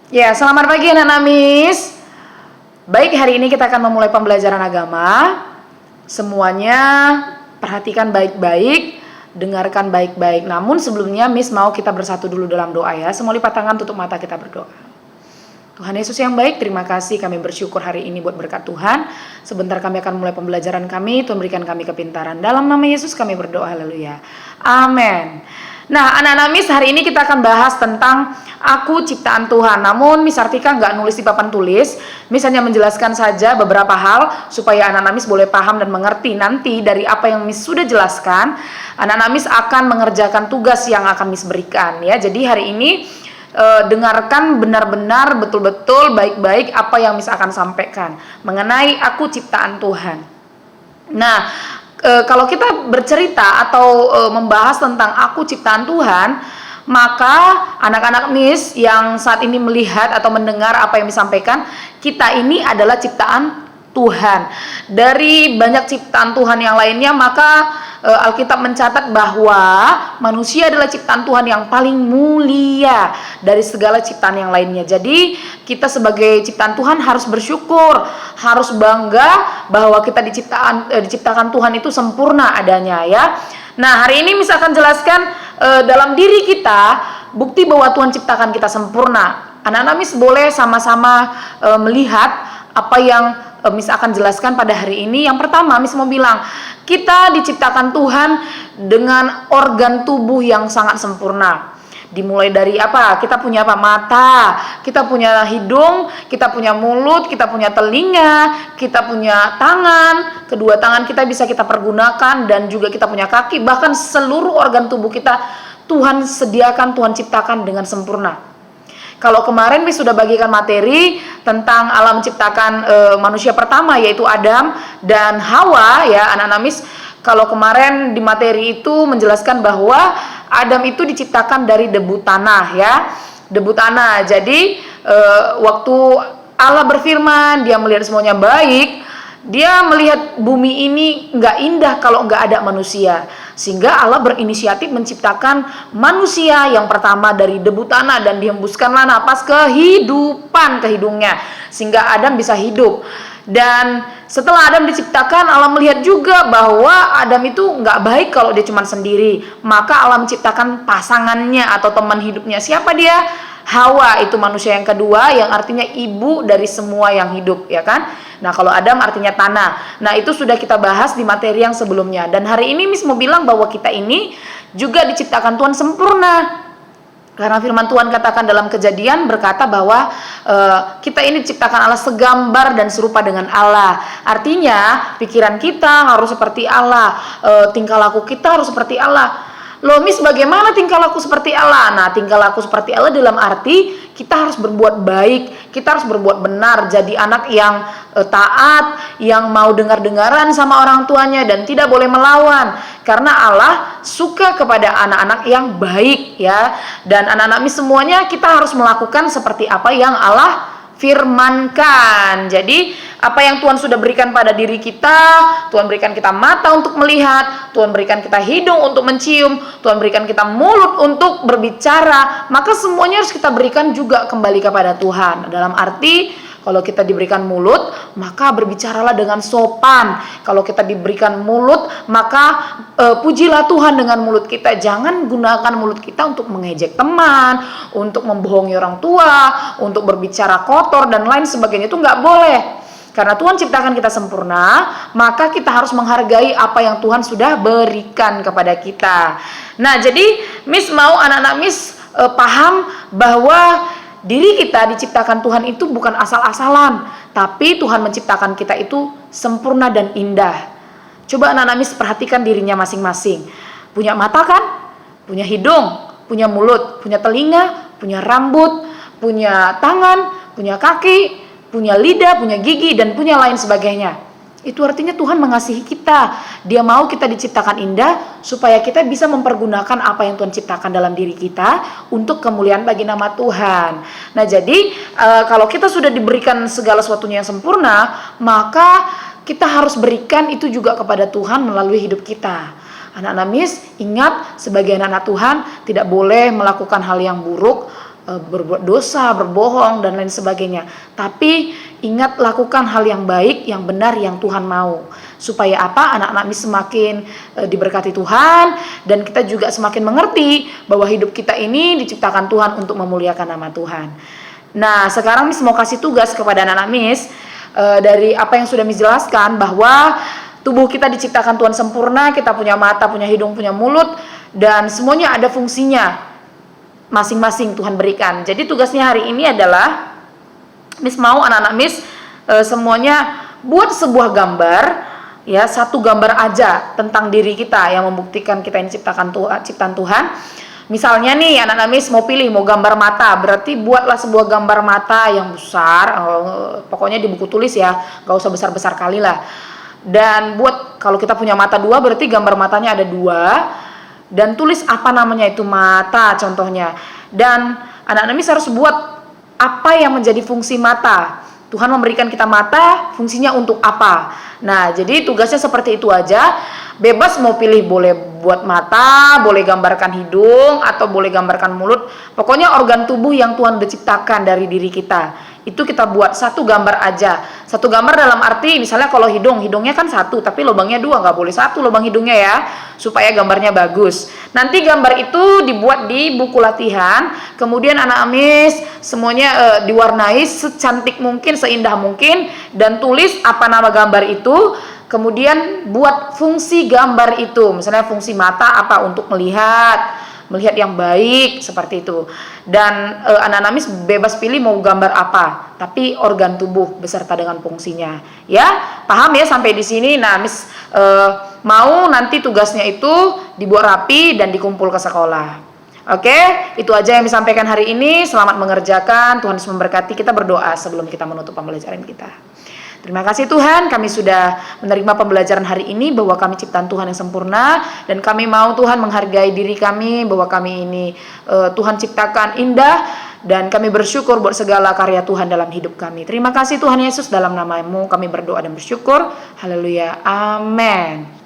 Ya, selamat pagi anak-anak Miss. Baik, hari ini kita akan memulai pembelajaran agama. Semuanya perhatikan baik-baik, dengarkan baik-baik. Namun sebelumnya Miss mau kita bersatu dulu dalam doa ya. Semua lipat tangan, tutup mata, kita berdoa. Tuhan Yesus yang baik, terima kasih, kami bersyukur hari ini buat berkat Tuhan. Sebentar kami akan mulai pembelajaran kami, Tuhan berikan kami kepintaran. Dalam nama Yesus kami berdoa, haleluya. Amin. Nah, anak-anak Miss, hari ini kita akan bahas tentang aku ciptaan Tuhan. Namun Miss Artika nggak nulis di papan tulis. Miss hanya menjelaskan saja beberapa hal supaya anak-anak Miss boleh paham dan mengerti. Nanti dari apa yang Miss sudah jelaskan, anak-anak Miss akan mengerjakan tugas yang akan Miss berikan ya. Jadi hari ini dengarkan benar-benar betul-betul baik-baik apa yang Miss akan sampaikan mengenai aku ciptaan Tuhan. Nah, kalau kita bercerita atau membahas tentang aku ciptaan Tuhan, maka anak-anak Miss yang saat ini melihat atau mendengar apa yang Miss sampaikan, kita ini adalah ciptaan Tuhan. Dari banyak ciptaan Tuhan yang lainnya, maka Alkitab mencatat bahwa manusia adalah ciptaan Tuhan yang paling mulia dari segala ciptaan yang lainnya. Jadi kita sebagai ciptaan Tuhan harus bersyukur, harus bangga bahwa kita diciptakan Tuhan itu sempurna adanya ya. Nah, hari ini misalkan jelaskan dalam diri kita bukti bahwa Tuhan ciptakan kita sempurna. Anak-anak Miss boleh sama-sama melihat apa yang Miss akan jelaskan pada hari ini. Yang pertama, Miss mau bilang, kita diciptakan Tuhan dengan organ tubuh yang sangat sempurna. Dimulai dari apa? Kita punya apa? Mata, kita punya hidung, kita punya mulut, kita punya telinga, kita punya tangan. Kedua tangan kita bisa kita pergunakan dan juga kita punya kaki. Bahkan seluruh organ tubuh kita Tuhan sediakan, Tuhan ciptakan dengan sempurna. Kalau kemarin Miss sudah bagikan materi tentang alam menciptakan manusia pertama yaitu Adam dan Hawa ya anak-anak Miss. Kalau kemarin di materi itu menjelaskan bahwa Adam itu diciptakan dari debu tanah ya, debu tanah. Jadi waktu Allah berfirman, dia melihat semuanya baik, dia melihat bumi ini nggak indah kalau nggak ada manusia. Sehingga Allah berinisiatif menciptakan manusia yang pertama dari debu tanah dan dihembuskanlah napas kehidupan ke hidungnya. Sehingga Adam bisa hidup. Dan setelah Adam diciptakan, Allah melihat juga bahwa Adam itu nggak baik kalau dia cuma sendiri. Maka Allah menciptakan pasangannya atau teman hidupnya. Siapa dia? Hawa, itu manusia yang kedua yang artinya ibu dari semua yang hidup ya kan. Nah kalau Adam artinya tanah. Nah itu sudah kita bahas di materi yang sebelumnya. Dan hari ini Miss mau bilang bahwa kita ini juga diciptakan Tuhan sempurna. Karena firman Tuhan katakan dalam Kejadian berkata bahwa kita ini diciptakan Allah segambar dan serupa dengan Allah. Artinya pikiran kita harus seperti Allah, tingkah laku kita harus seperti Allah. Loh Miss, bagaimana tingkah laku seperti Allah? Nah, tingkah laku seperti Allah dalam arti kita harus berbuat baik, kita harus berbuat benar, jadi anak yang taat, yang mau dengar-dengaran sama orang tuanya dan tidak boleh melawan. Karena Allah suka kepada anak-anak yang baik ya. Dan anak-anak Miss semuanya kita harus melakukan seperti apa yang Allah firmankan. Jadi apa yang Tuhan sudah berikan pada diri kita, Tuhan berikan kita mata untuk melihat, Tuhan berikan kita hidung untuk mencium, Tuhan berikan kita mulut untuk berbicara, maka semuanya harus kita berikan juga kembali kepada Tuhan. Dalam arti kalau kita diberikan mulut, maka berbicaralah dengan sopan. Kalau kita diberikan mulut, maka pujilah Tuhan dengan mulut kita. Jangan gunakan mulut kita untuk mengejek teman, untuk membohongi orang tua, untuk berbicara kotor dan lain sebagainya. Itu nggak boleh. Karena Tuhan ciptakan kita sempurna, maka kita harus menghargai apa yang Tuhan sudah berikan kepada kita. Nah, jadi Miss mau anak-anak Miss paham bahwa diri kita diciptakan Tuhan itu bukan asal-asalan, tapi Tuhan menciptakan kita itu sempurna dan indah. Coba anak-anak Miss perhatikan dirinya masing-masing. Punya mata kan? Punya hidung, punya mulut, punya telinga, punya rambut, punya tangan, punya kaki, punya lidah, punya gigi, dan punya lain sebagainya. Itu artinya Tuhan mengasihi kita. Dia mau kita diciptakan indah supaya kita bisa mempergunakan apa yang Tuhan ciptakan dalam diri kita untuk kemuliaan bagi nama Tuhan. Nah jadi kalau kita sudah diberikan segala sesuatunya yang sempurna, maka kita harus berikan itu juga kepada Tuhan melalui hidup kita. Anak-anak Miss, ingat sebagai anak-anak Tuhan tidak boleh melakukan hal yang buruk, berbuat dosa, berbohong dan lain sebagainya. Tapi ingat, lakukan hal yang baik, yang benar, yang Tuhan mau. Supaya apa? Anak-anak Miss semakin diberkati Tuhan, dan kita juga semakin mengerti bahwa hidup kita ini diciptakan Tuhan untuk memuliakan nama Tuhan. Nah, sekarang Miss mau kasih tugas kepada anak-anak Miss, dari apa yang sudah Miss jelaskan, bahwa tubuh kita diciptakan Tuhan sempurna, kita punya mata, punya hidung, punya mulut, dan semuanya ada fungsinya masing-masing Tuhan berikan. Jadi tugasnya hari ini adalah Miss mau anak-anak Miss semuanya buat sebuah gambar, ya, satu gambar aja tentang diri kita yang membuktikan kita ini ciptaan Tuhan. Misalnya nih anak-anak Miss mau pilih, mau gambar mata, berarti buatlah sebuah gambar mata yang besar, pokoknya di buku tulis ya, gak usah besar-besar kali lah. Dan buat, kalau kita punya mata dua, berarti gambar matanya ada dua. Dan tulis apa namanya itu mata contohnya. Dan anak-anak Miss harus buat apa yang menjadi fungsi mata. Tuhan memberikan kita mata, fungsinya untuk apa. Nah, jadi tugasnya seperti itu aja. Bebas mau pilih, boleh buat mata, boleh gambarkan hidung, atau boleh gambarkan mulut. Pokoknya organ tubuh yang Tuhan udah ciptakan dari diri kita. Itu kita buat satu gambar aja. Satu gambar dalam arti, misalnya kalau hidungnya kan satu, tapi lubangnya dua, nggak boleh satu lubang hidungnya ya, supaya gambarnya bagus. Nanti gambar itu dibuat di buku latihan, kemudian anak Miss semuanya diwarnai secantik mungkin, seindah mungkin, dan tulis apa nama gambar itu. Kemudian buat fungsi gambar itu, misalnya fungsi mata apa, untuk melihat yang baik, seperti itu. Dan anak-anak Miss bebas pilih mau gambar apa, tapi organ tubuh beserta dengan fungsinya. Ya, paham ya sampai di sini? Nah, Miss mau nanti tugasnya itu dibuat rapi dan dikumpul ke sekolah. Oke, itu aja yang disampaikan hari ini. Selamat mengerjakan. Tuhan Yesus memberkati. Kita berdoa sebelum kita menutup pembelajaran kita. Terima kasih Tuhan, kami sudah menerima pembelajaran hari ini bahwa kami ciptaan Tuhan yang sempurna, dan kami mau Tuhan menghargai diri kami bahwa kami ini Tuhan ciptakan indah, dan kami bersyukur buat segala karya Tuhan dalam hidup kami. Terima kasih Tuhan Yesus, dalam nama-Mu kami berdoa dan bersyukur. Haleluya, amin.